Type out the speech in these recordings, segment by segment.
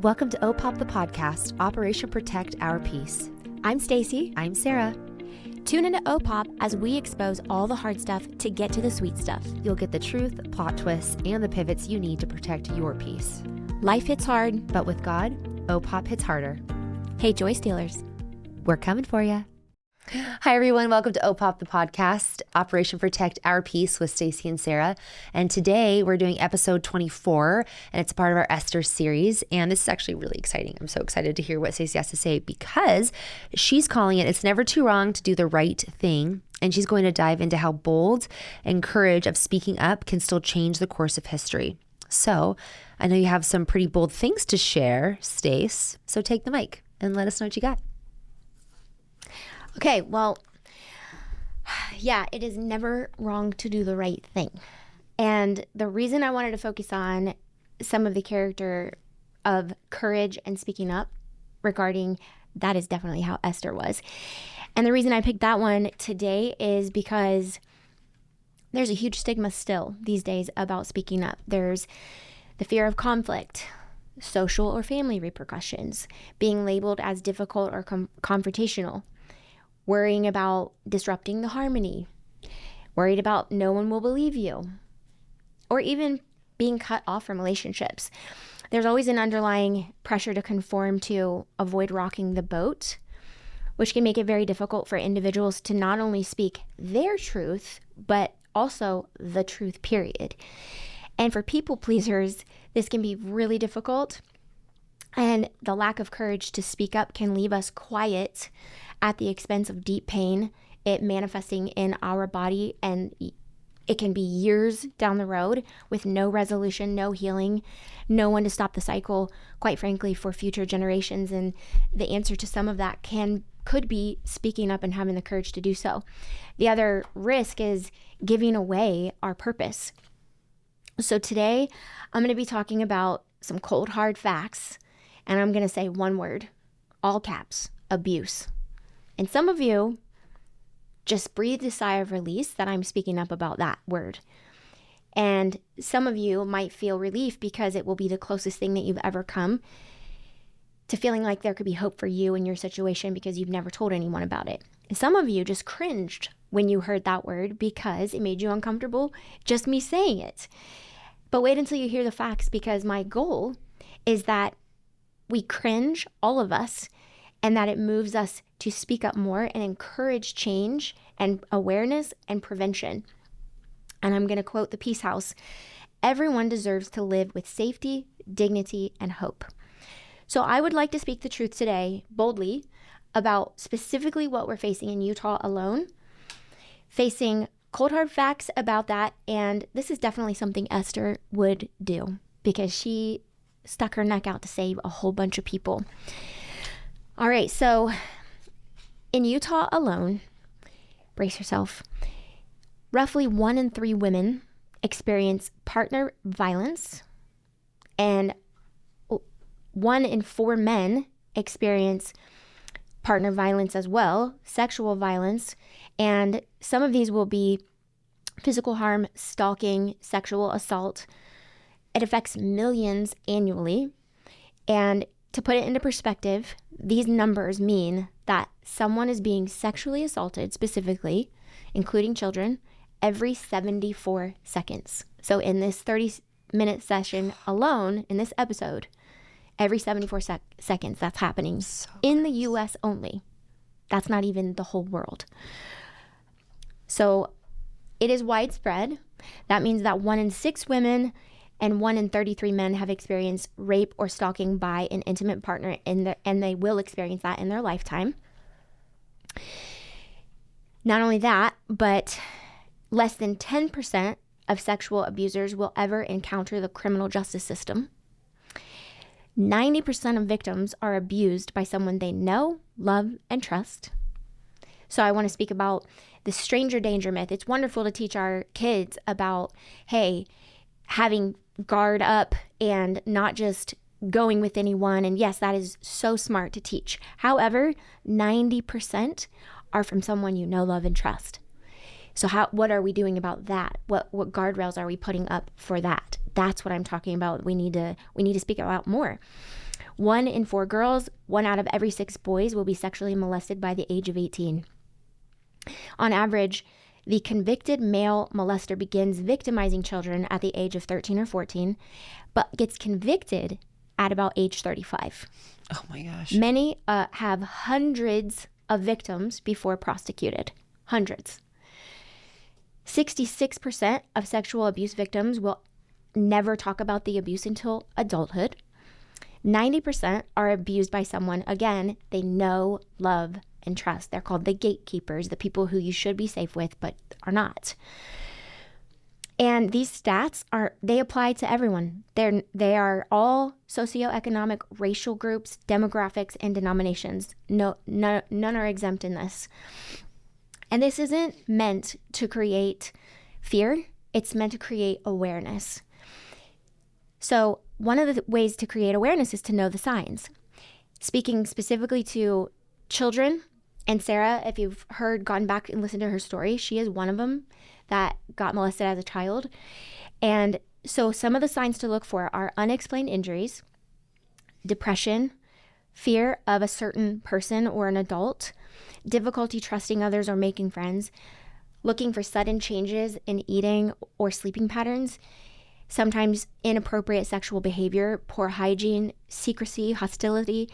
Welcome to O.P.O.P, the podcast, Operation Protect Our Peace. I'm Stacey. I'm Sarah. Tune into O.P.O.P as we expose all the hard stuff to get to the sweet stuff. You'll get the truth, plot twists, and the pivots you need to protect your peace. Life hits hard, but with God, O.P.O.P hits harder. Hey, Joy Stealers. We're coming for you. Hi, everyone. Welcome to O.P.O.P, the podcast, Operation Protect Our Peace with Stacey and Sarah. And today we're doing episode 24, and it's a part of our Esther series. And this is actually really exciting. I'm so excited to hear what Stacey has to say because she's calling it, It's Never Too Wrong to Do the Right Thing. And she's going to dive into how bold and courage of speaking up can still change the course of history. So I know you have some pretty bold things to share, Stace. So take the mic and let us know what you got. Okay, well, yeah, it is never wrong to do the right thing. And the reason I wanted to focus on some of the character of courage and speaking up regarding that is definitely how Esther was. And the reason I picked that one today is because there's a huge stigma still these days about speaking up. There's the fear of conflict, social or family repercussions, being labeled as difficult or confrontational, worrying about disrupting the harmony, worried about no one will believe you, or even being cut off from relationships. There's always an underlying pressure to conform to avoid rocking the boat, which can make it very difficult for individuals to not only speak their truth, but also the truth, period. And for people pleasers, this can be really difficult. And the lack of courage to speak up can leave us quiet at the expense of deep pain, it manifesting in our body, and it can be years down the road with no resolution, no healing, no one to stop the cycle, quite frankly, for future generations. And the answer to some of that could be speaking up and having the courage to do so. The other risk is giving away our purpose. So today, I'm going to be talking about some cold, hard facts, and I'm going to say one word, all caps, abuse. And some of you just breathed a sigh of release that I'm speaking up about that word. And some of you might feel relief because it will be the closest thing that you've ever come to feeling like there could be hope for you in your situation because you've never told anyone about it. And some of you just cringed when you heard that word because it made you uncomfortable, just me saying it. But wait until you hear the facts, because my goal is that we cringe, all of us, and that it moves us to speak up more and encourage change and awareness and prevention. And I'm going to quote the Peace House: everyone deserves to live with safety, dignity, and hope. So I would like to speak the truth today boldly about specifically what we're facing in Utah alone, facing cold hard facts about that. And this is definitely something Esther would do because she stuck her neck out to save a whole bunch of people. All right, so in Utah alone, brace yourself, roughly 1 in 3 women experience partner violence, and 1 in 4 men experience partner violence as well, sexual violence, and some of these will be physical harm, stalking, sexual assault. It affects millions annually, and to put it into perspective, these numbers mean that someone is being sexually assaulted, specifically, including children, every 74 seconds. So in this 30-minute session alone, in this episode, every 74 seconds that's happening in the U.S. only. That's not even the whole world. So it is widespread. That means that 1 in 6 women and 1 in 33 men have experienced rape or stalking by an intimate partner, and they will experience that in their lifetime. Not only that, but less than 10% of sexual abusers will ever encounter the criminal justice system. 90% of victims are abused by someone they know, love, and trust. So I want to speak about the stranger danger myth. It's wonderful to teach our kids about, hey, having guard up and not just going with anyone. And yes, that is so smart to teach. However, 90% are from someone you know, love, and trust. So what are we doing about that? What guardrails are we putting up for that? That's what I'm talking about. We need to speak about more. 1 in 4 girls, 1 out of every 6 boys will be sexually molested by the age of 18. On average, the convicted male molester begins victimizing children at the age of 13 or 14, but gets convicted at about age 35. Oh my gosh. Many have hundreds of victims before prosecuted. Hundreds. 66% of sexual abuse victims will never talk about the abuse until adulthood. 90% are abused by someone, again, they know, love, and trust. They're called the gatekeepers, the people who you should be safe with but are not. And these stats they apply to everyone. They are all socioeconomic, racial groups, demographics, and denominations. None are exempt in this. And this isn't meant to create fear. It's meant to create awareness. So one of the ways to create awareness is to know the signs. Speaking specifically to children, and Sarah, if you've gone back and listened to her story, she is one of them that got molested as a child. And so some of the signs to look for are unexplained injuries, depression, fear of a certain person or an adult, difficulty trusting others or making friends, looking for sudden changes in eating or sleeping patterns, sometimes inappropriate sexual behavior, poor hygiene, secrecy, hostility.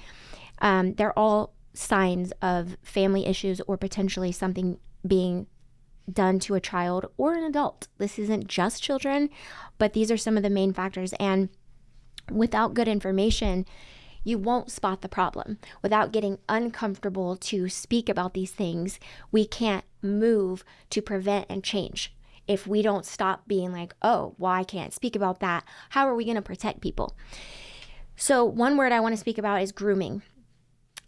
They're all signs of family issues or potentially something being done to a child or an adult. This isn't just children, but these are some of the main factors. And without good information, you won't spot the problem. Without getting uncomfortable to speak about these things, we can't move to prevent and change. If we don't stop being like, oh, well, I can't speak about that, how are we going to protect people? So one word I want to speak about is grooming.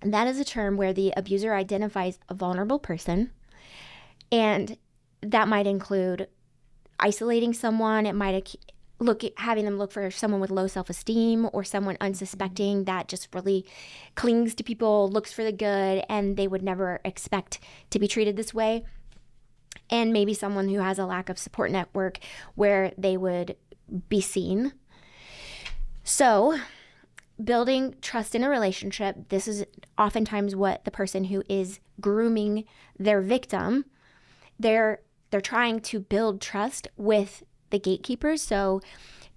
And that is a term where the abuser identifies a vulnerable person, and that might include isolating someone. It might having them look for someone with low self-esteem or someone unsuspecting that just really clings to people, looks for the good, and they would never expect to be treated this way. And maybe someone who has a lack of support network where they would be seen. So building trust in a relationship, this is oftentimes what the person who is grooming their victim, they're trying to build trust with the gatekeepers. So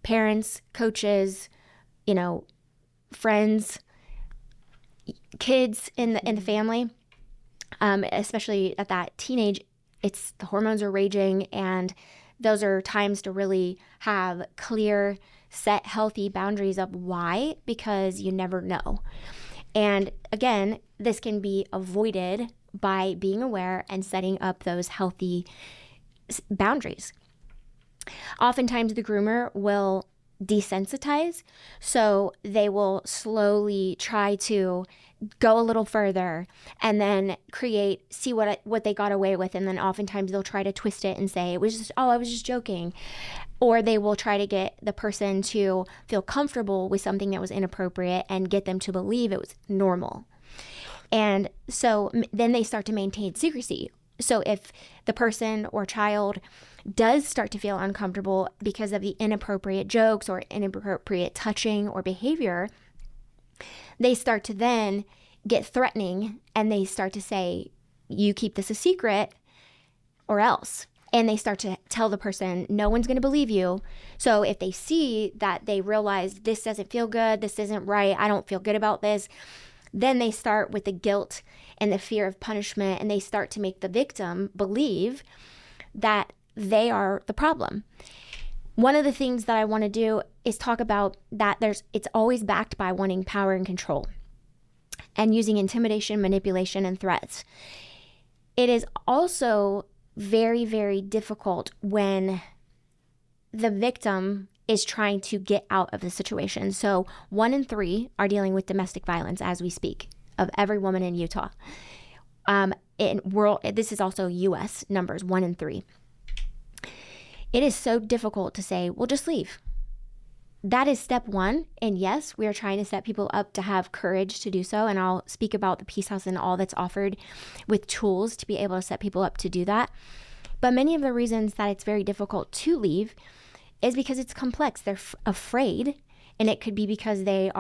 parents, coaches, friends, kids in the family, especially at that teenage, the hormones are raging, and those are times to really have clear, set, healthy boundaries of why, because you never know. And again, this can be avoided by being aware and setting up those healthy boundaries. Oftentimes the groomer will desensitize, so they will slowly try to go a little further and then see what they got away with, and then oftentimes they'll try to twist it and say I was just joking, or they will try to get the person to feel comfortable with something that was inappropriate and get them to believe it was normal. And so then they start to maintain secrecy. So if the person or child does start to feel uncomfortable because of the inappropriate jokes or inappropriate touching or behavior, they start to then get threatening, and they start to say, you keep this a secret or else. And they start to tell the person, no one's going to believe you. So if they see that they realize this doesn't feel good, this isn't right, I don't feel good about this, then they start with the guilt and the fear of punishment, and they start to make the victim believe that they are the problem. One of the things that I want to do is talk about that it's always backed by wanting power and control and using intimidation, manipulation, and threats. It is also very, very difficult when the victim is trying to get out of the situation. So 1 in 3 are dealing with domestic violence as we speak, of every woman in Utah. This is also U.S. numbers, 1 in 3. It is so difficult to say, well, just leave. That is step 1. And yes, we are trying to set people up to have courage to do so. And I'll speak about the Peace House and all that's offered with tools to be able to set people up to do that. But many of the reasons that it's very difficult to leave is because it's complex. They're afraid. And it could be because their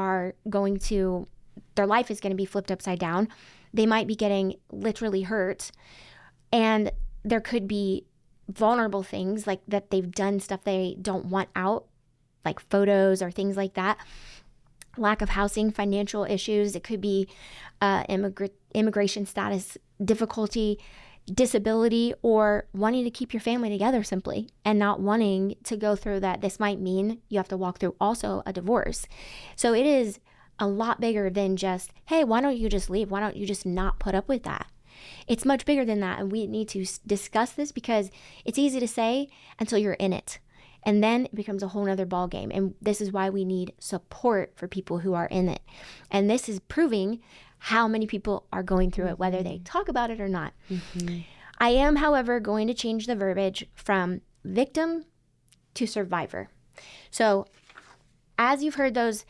life is going to be flipped upside down. They might be getting literally hurt. And there could be vulnerable things like that they've done stuff they don't want out, like photos or things like that. Lack of housing, financial issues. It could be immigration status difficulty, disability, or wanting to keep your family together simply and not wanting to go through that. This might mean you have to walk through also a divorce. So it is a lot bigger than just, hey, why don't you just leave? Why don't you just not put up with that? It's much bigger than that. And we need to discuss this because it's easy to say until you're in it. And then it becomes a whole nother ball game. And this is why we need support for people who are in it. And this is proving how many people are going through it, whether they talk about it or not. Mm-hmm. I am, however, going to change the verbiage from victim to survivor. So as you've heard those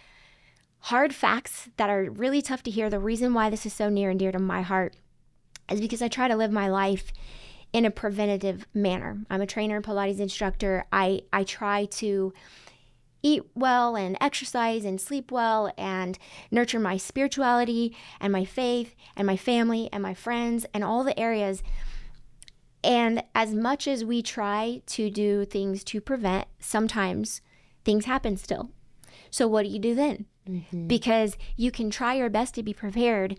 hard facts that are really tough to hear, the reason why this is so near and dear to my heart is because I try to live my life in a preventative manner. I'm a trainer, Pilates instructor. I try to eat well and exercise and sleep well and nurture my spirituality and my faith and my family and my friends and all the areas. And as much as we try to do things to prevent, sometimes things happen still. So what do you do then? Mm-hmm. Because you can try your best to be prepared,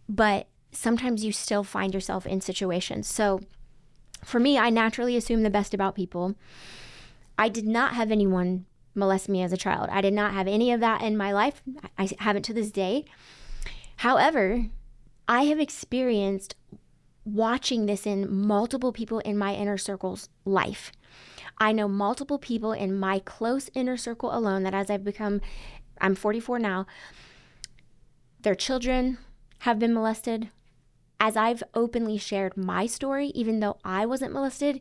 but sometimes you still find yourself in situations. So for me, I naturally assume the best about people. I did not have anyone molest me as a child. I did not have any of that in my life. I haven't to this day. However, I have experienced watching this in multiple people in my inner circle's life. I know multiple people in my close inner circle alone that as I'm 44 now, their children have been molested. As I've openly shared my story, even though I wasn't molested,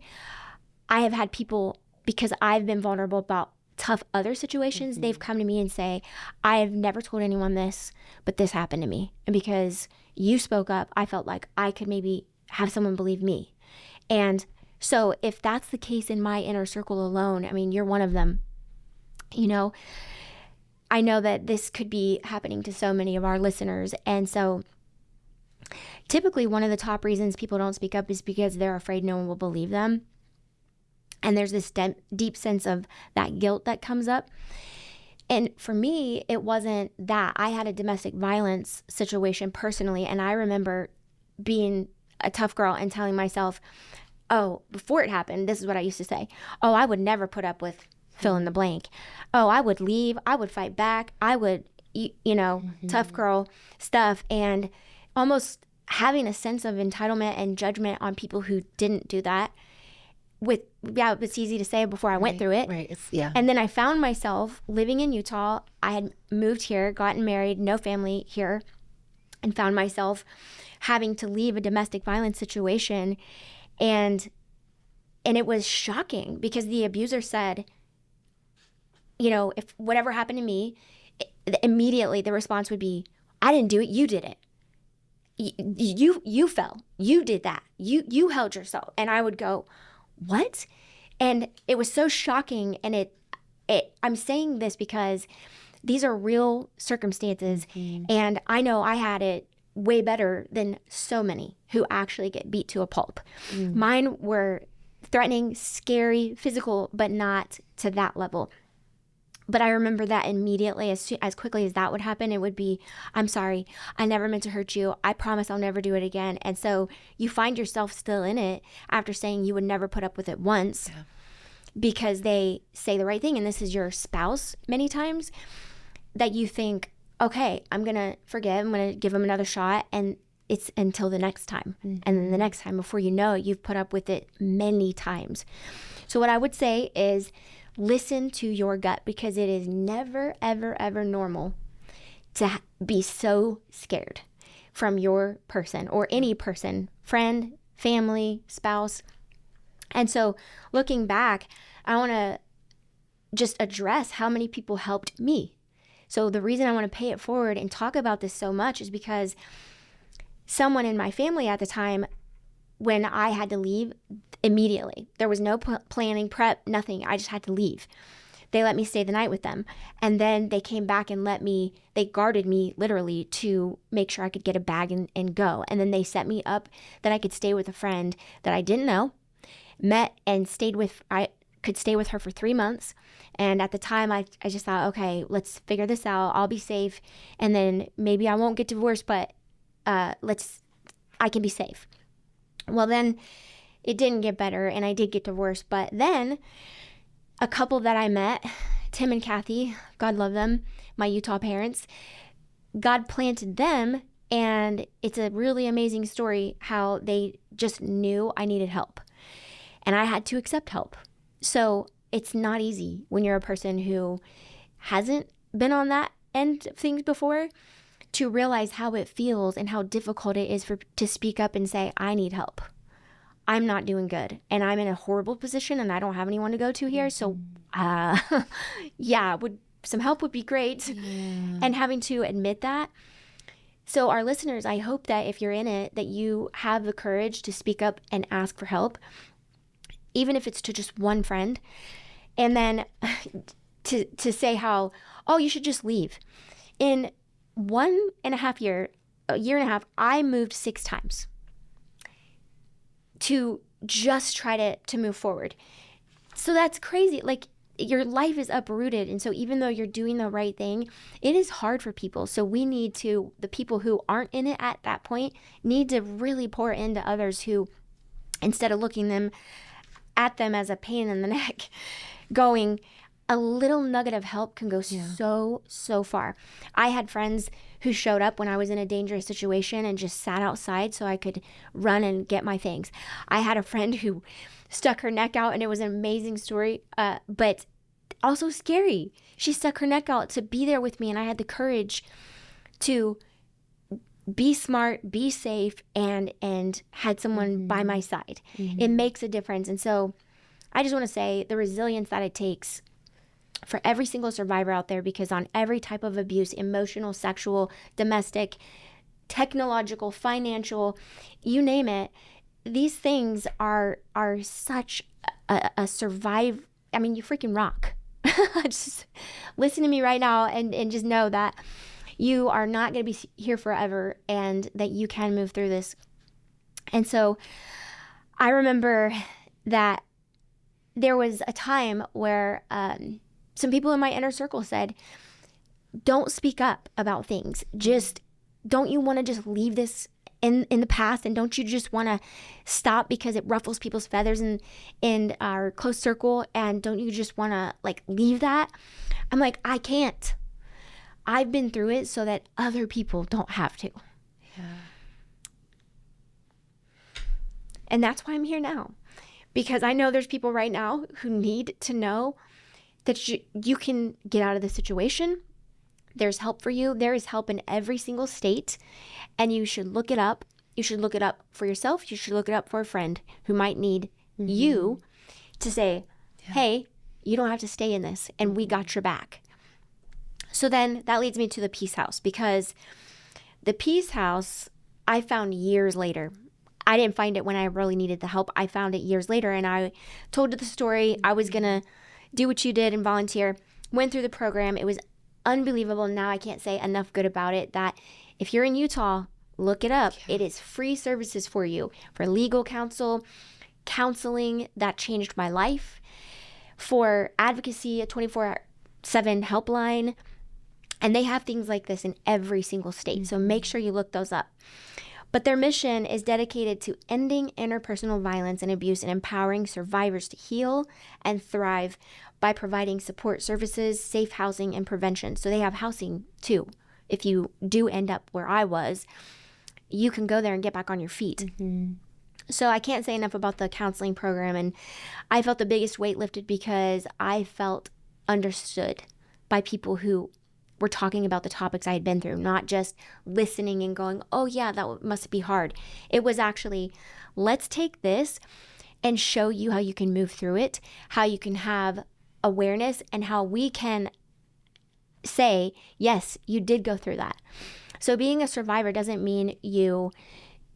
I have had people, because I've been vulnerable about tough other situations, they've come to me and say, I have never told anyone this, but this happened to me. And because you spoke up, I felt like I could maybe have someone believe me. And so if that's the case in my inner circle alone, I mean, you're one of them. You know, I know that this could be happening to so many of our listeners. And so typically one of the top reasons people don't speak up is because they're afraid no one will believe them. And there's this deep sense of that guilt that comes up. And for me, it wasn't that. I had a domestic violence situation personally, and I remember being a tough girl and telling myself, oh, before it happened, this is what I used to say. Oh, I would never put up with fill in the blank. Oh, I would leave. I would fight back. I would, tough girl stuff. And almost having a sense of entitlement and judgment on people who didn't do that. It's easy to say before I went through it. Right. And then I found myself living in Utah. I had moved here, gotten married, no family here, and found myself having to leave a domestic violence situation. And it was shocking because the abuser said, if whatever happened to me, immediately the response would be, I didn't do it, you did it. You fell. You did that. You held yourself. And I would go, what? And it was so shocking. And I'm saying this because these are real circumstances. Mm-hmm. And I know I had it way better than so many who actually get beat to a pulp. Mm-hmm. Mine were threatening, scary, physical, but not to that level. But I remember that immediately, as quickly as that would happen, it would be, I'm sorry, I never meant to hurt you. I promise I'll never do it again. And so you find yourself still in it after saying you would never put up with it once because they say the right thing. And this is your spouse many times that you think, okay, I'm going to forgive. I'm going to give them another shot. And it's until the next time. Mm-hmm. And then the next time, before you know it, you've put up with it many times. So what I would say is, listen to your gut, because it is never, ever, ever normal to be so scared from your person or any person, friend, family, spouse. And so looking back, I want to just address how many people helped me. So the reason I want to pay it forward and talk about this so much is because someone in my family at the time, when I had to leave immediately, there was no planning, prep, nothing. I just had to leave. they let me stay the night with them. And then they came back and they guarded me literally to make sure I could get a bag and go. And then they set me up that I could stay with a friend that I didn't know, met and I could stay with her for 3 months. And at the time, I just thought, okay, let's figure this out. I'll be safe. And then maybe I won't get divorced, but I can be safe. Well, then it didn't get better and I did get divorced. But then a couple that I met, Tim and Kathy, God love them, my Utah parents, God planted them. And it's a really amazing story how they just knew I needed help. And I had to accept help. So it's not easy when you're a person who hasn't been on that end of things before to realize how it feels and how difficult it is to speak up and say, I need help. I'm not doing good and I'm in a horrible position and I don't have anyone to go to here. So some help would be great. Yeah. And having to admit that. So our listeners, I hope that if you're in it, that you have the courage to speak up and ask for help, even if it's to just one friend. And then to say how, you should just leave. In 1.5 years, a year and a half, I moved 6 times to just try to move forward. So that's crazy. Like, your life is uprooted. And so even though you're doing the right thing, it is hard for people. So we need to, the people who aren't in it at that point, need to really pour into others who, instead of looking at them as a pain in the neck, going, a little nugget of help can go so far. I had friends who showed up when I was in a dangerous situation and just sat outside so I could run and get my things. I had a friend who stuck her neck out, and it was an amazing story, but also scary. She stuck her neck out to be there with me, and I had the courage to be smart, be safe, and had someone by my side. It makes a difference. And so I just want to say the resilience that it takes for every single survivor out there, because on every type of abuse, emotional, sexual, domestic, technological, financial, you name it, these things are such a survive. I mean, you freaking rock. Just listen to me right now and just know that you are not going to be here forever and that you can move through this. And so I remember that there was a time where some people in my inner circle said, don't speak up about things. Just, don't you want to just leave this in the past? And don't you just want to stop because it ruffles people's feathers in our close circle? And don't you just want to leave that? I'm like, I can't. I've been through it so that other people don't have to. Yeah. And that's why I'm here now. Because I know there's people right now who need to know that you can get out of the situation. There's help for you. There is help in every single state. And you should look it up. You should look it up for yourself. You should look it up for a friend who might need you to say, hey, you don't have to stay in this, and we got your back. So then that leads me to the Peace House, because the Peace House I found years later. I didn't find it when I really needed the help. I found it years later, and I told the story. I was going to do what you did and volunteer. Went through the program. It was unbelievable. Now I can't say enough good about it, that if you're in Utah, look it up. Yeah. It is free services for you, for legal counsel, counseling that changed my life, for advocacy, a 24/7 helpline. And they have things like this in every single state. So make sure you look those up. But their mission is dedicated to ending interpersonal violence and abuse and empowering survivors to heal and thrive by providing support services, safe housing, and prevention. So they have housing too. If you do end up where I was, you can go there and get back on your feet. So I can't say enough about the counseling program. And I felt the biggest weight lifted because I felt understood by people who were talking about the topics I had been through, not just listening and going, oh yeah, that must be hard. It was actually, let's take this and show you how you can move through it, how you can have awareness, and how we can say, yes, you did go through that. So being a survivor doesn't mean you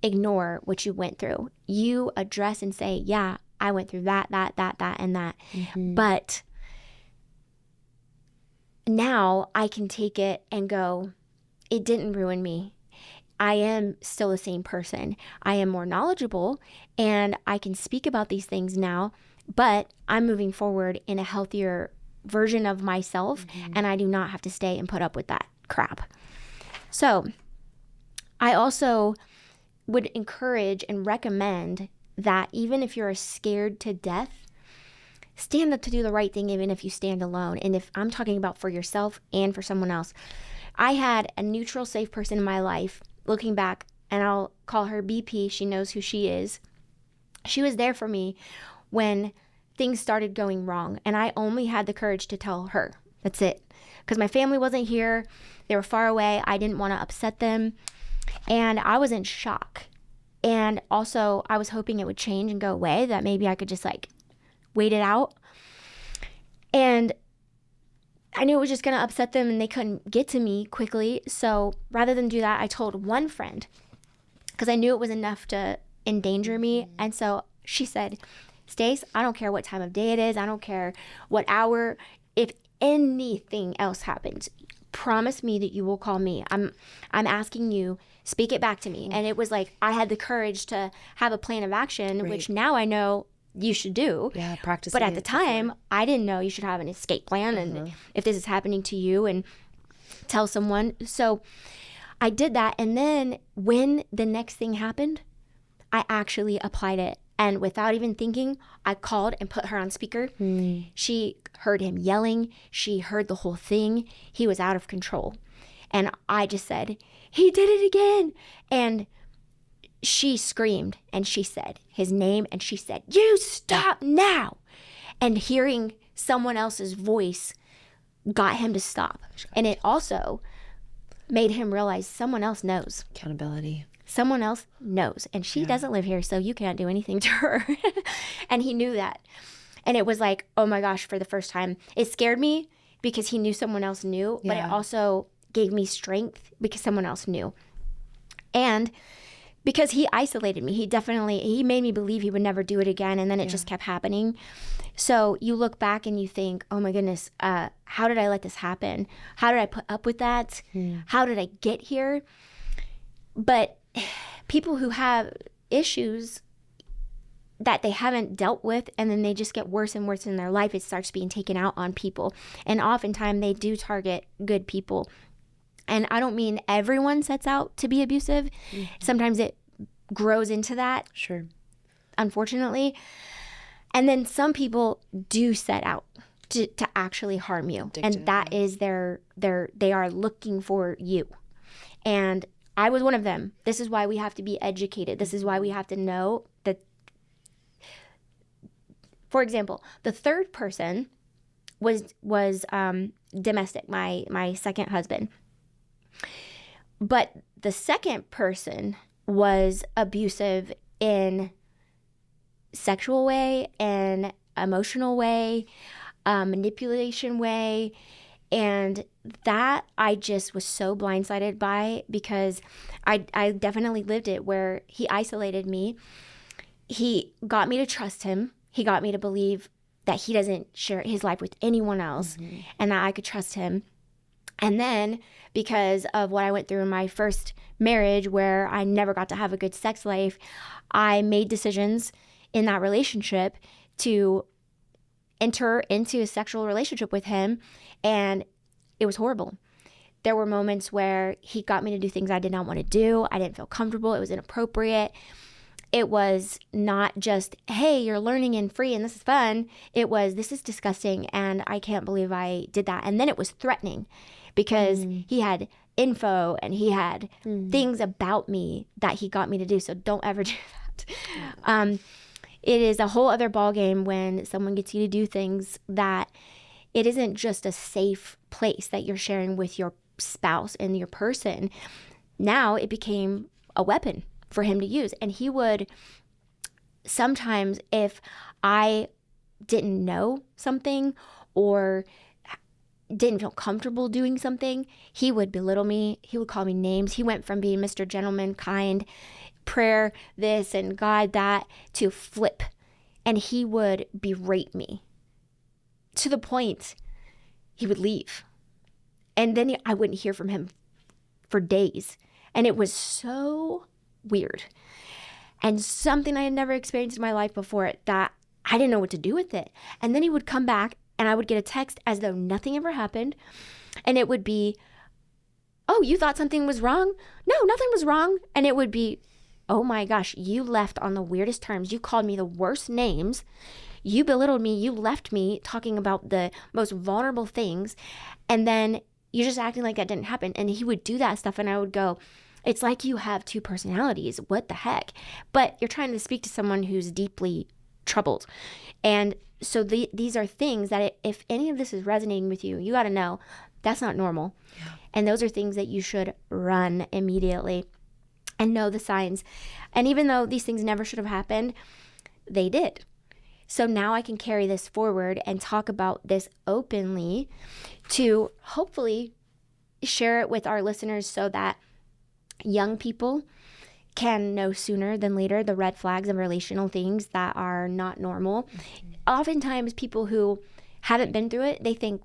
ignore what you went through. You address and say, yeah, I went through that, and that. But now I can take it and go, it didn't ruin me. I am still the same person. I am more knowledgeable and I can speak about these things now, but I'm moving forward in a healthier version of myself, and I do not have to stay and put up with that crap. So I also would encourage and recommend that even if you're scared to death, stand up to do the right thing, even if you stand alone. And if I'm talking about for yourself and for someone else, I had a neutral, safe person in my life. Looking back, and I'll call her BP. She knows who she is. She was there for me when things started going wrong, and I only had the courage to tell her. That's it. Because my family wasn't here. They were far away. I didn't want to upset them. And I was in shock. And also, I was hoping it would change and go away, that maybe I could just like wait it out. And I knew it was just going to upset them and they couldn't get to me quickly. So rather than do that, I told one friend because I knew it was enough to endanger me. And so she said, Stace, I don't care what time of day it is. I don't care what hour. If anything else happens, promise me that you will call me. I'm asking you, speak it back to me. And it was like I had the courage to have a plan of action, which now I know you should do. Yeah, practice. But at the time, I didn't know you should have an escape plan. And if this is happening to you, and tell someone. So I did that. And then when the next thing happened, I actually applied it. And without even thinking, I called and put her on speaker. She heard him yelling. She heard the whole thing. He was out of control. And I just said, he did it again. And she screamed and she said his name and she said, you stop now. And hearing someone else's voice got him to stop. And it also made him realize someone else knows. Accountability. Someone else knows. And she doesn't live here, so you can't do anything to her. And he knew that. And it was like, oh my gosh, for the first time. It scared me because he knew someone else knew, but it also gave me strength because someone else knew. And because he isolated me, he made me believe he would never do it again. And then it just kept happening. So you look back and you think, oh my goodness, how did I let this happen? How did I put up with that? How did I get here? But people who have issues that they haven't dealt with, and then they just get worse and worse in their life, it starts being taken out on people. And oftentimes they do target good people. And I don't mean everyone sets out to be abusive. Sometimes it grows into that. Sure. Unfortunately. And then some people do set out to actually harm you. Addictive, and that is they are looking for you. And I was one of them. This is why we have to be educated. This is why we have to know that, for example, the third person was domestic, my second husband. But the second person was abusive in sexual way and emotional way, manipulation way. And that I just was so blindsided by, because I definitely lived it, where he isolated me. He got me to trust him. He got me to believe that he doesn't share his life with anyone else, and that I could trust him. And then because of what I went through in my first marriage, where I never got to have a good sex life, I made decisions in that relationship to enter into a sexual relationship with him. And it was horrible. There were moments where he got me to do things I did not want to do. I didn't feel comfortable. It was inappropriate. It was not just, hey, you're learning and free and this is fun. It was, this is disgusting and I can't believe I did that. And then it was threatening, because he had info and he had things about me that he got me to do. So don't ever do that. It is a whole other ballgame when someone gets you to do things that it isn't just a safe place that you're sharing with your spouse and your person. Now it became a weapon for him to use. And he would sometimes, if I didn't know something or didn't feel comfortable doing something, he would belittle me. He would call me names. He went from being Mr. Gentleman, kind, prayer, this, and God, that, to flip. And he would berate me to the point he would leave. And then I wouldn't hear from him for days. And it was so weird. And something I had never experienced in my life before, that I didn't know what to do with it. And then he would come back and I would get a text as though nothing ever happened. And it would be, oh, you thought something was wrong? No, nothing was wrong. And it would be, oh my gosh, you left on the weirdest terms. You called me the worst names. You belittled me. You left me talking about the most vulnerable things. And then you're just acting like that didn't happen. And he would do that stuff. And I would go, it's like you have two personalities. What the heck? But you're trying to speak to someone who's deeply troubled. And so these are things that if any of this is resonating with you, you got to know that's not normal. Yeah. And those are things that you should run immediately and know the signs. And even though these things never should have happened, they did. So now I can carry this forward and talk about this openly to hopefully share it with our listeners so that young people can know sooner than later the red flags of relational things that are not normal. Mm-hmm. Oftentimes people who haven't been through it, they think,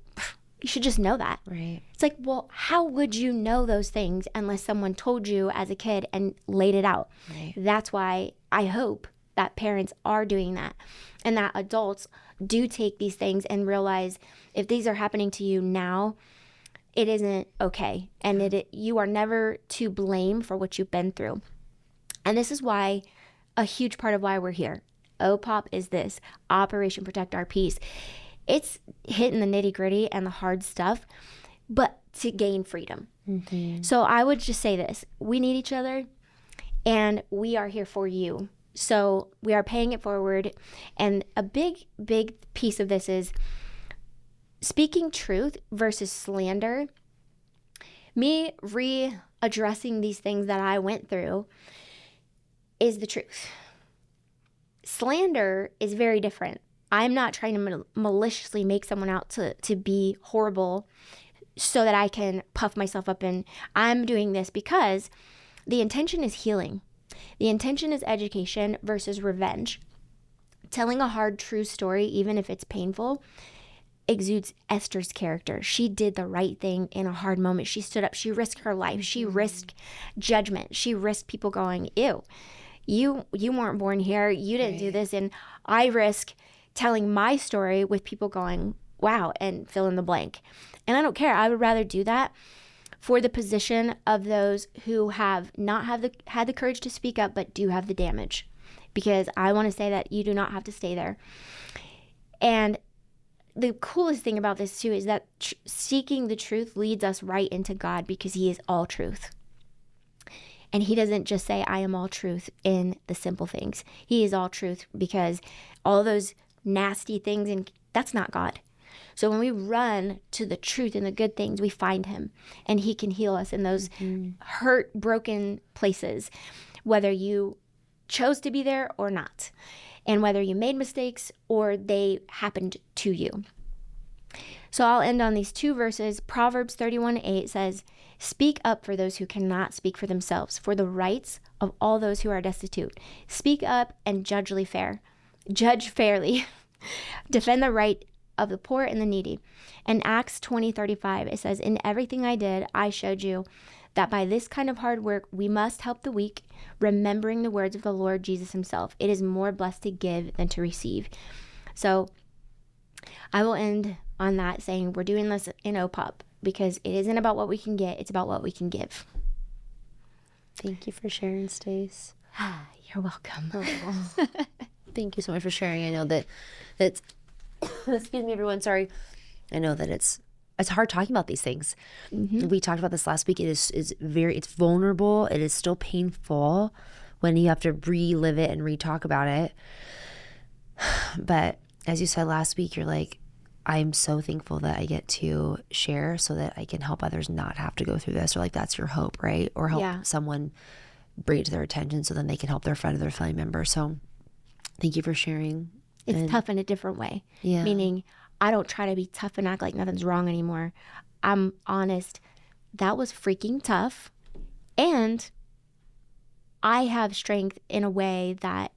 you should just know that. Right. It's like, well, how would you know those things unless someone told you as a kid and laid it out? Right. That's why I hope that parents are doing that and that adults do take these things and realize if these are happening to you now, it isn't okay. And you are never to blame for what you've been through. And this is why a huge part of why we're here. O.P.O.P is this, Operation Protect Our Peace. It's hitting the nitty gritty and the hard stuff, but to gain freedom. Mm-hmm. So I would just say this, we need each other and we are here for you. So we are paying it forward. And a big, big piece of this is speaking truth versus slander. Me readdressing these things that I went through is the truth. Slander is very different. I'm not trying to maliciously make someone out to be horrible so that I can puff myself up, and I'm doing this because the intention is healing. The intention is education versus revenge. Telling a hard, true story, even if it's painful, exudes Esther's character. She did the right thing in a hard moment. She stood up. She risked her life. She risked judgment. She risked people going, ew, you weren't born here. You didn't do this. And I risk telling my story with people going, wow, and fill in the blank. And I don't care. I would rather do that for the position of those who have not had the courage to speak up, but do have the damage. Because I want to say that you do not have to stay there. And the coolest thing about this too is that seeking the truth leads us right into God, because he is all truth. And he doesn't just say, I am all truth in the simple things. He is all truth, because all those nasty things, and that's not God. So when we run to the truth and the good things, we find him, and he can heal us in those hurt, broken places, whether you chose to be there or not, and whether you made mistakes or they happened to you. So I'll end on these two verses. Proverbs 31:8 says, speak up for those who cannot speak for themselves, for the rights of all those who are destitute. Speak up and judge fairly. Defend the right of the poor and the needy. In Acts 20:35, it says, in everything I did, I showed you that by this kind of hard work, we must help the weak, remembering the words of the Lord Jesus himself. It is more blessed to give than to receive. So I will end on that saying we're doing this in O.P.O.P because it isn't about what we can get. It's about what we can give. Thank you for sharing, Stace. You're welcome. Oh. Thank you so much for sharing. I know that's excuse me, everyone. Sorry. I know that it's hard talking about these things. Mm-hmm. We talked about this last week. It's vulnerable. It is still painful when you have to relive it and re-talk about it. But as you said last week, you're like, I'm so thankful that I get to share so that I can help others not have to go through this, or like that's your hope, right? Or help someone bring it to their attention so then they can help their friend or their family member. So thank you for sharing. It's tough in a different way. Yeah. Meaning I don't try to be tough and act like nothing's wrong anymore. I'm honest. That was freaking tough. And I have strength in a way that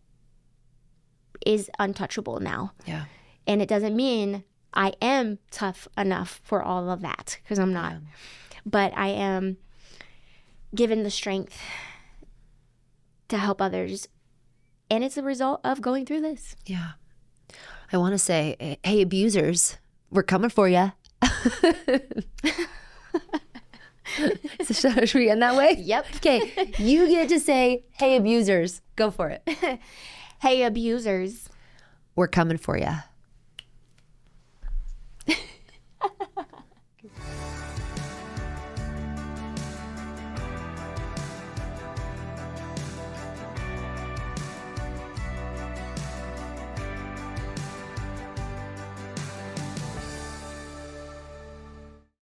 is untouchable now. Yeah. And it doesn't mean I am tough enough for all of that because I'm not. Yeah. But I am given the strength to help others. And it's a result of going through this. Yeah. I want to say, hey, abusers, we're coming for you. So should we end that way? Yep. Okay. You get to say, hey, abusers, go for it. Hey, abusers. We're coming for you.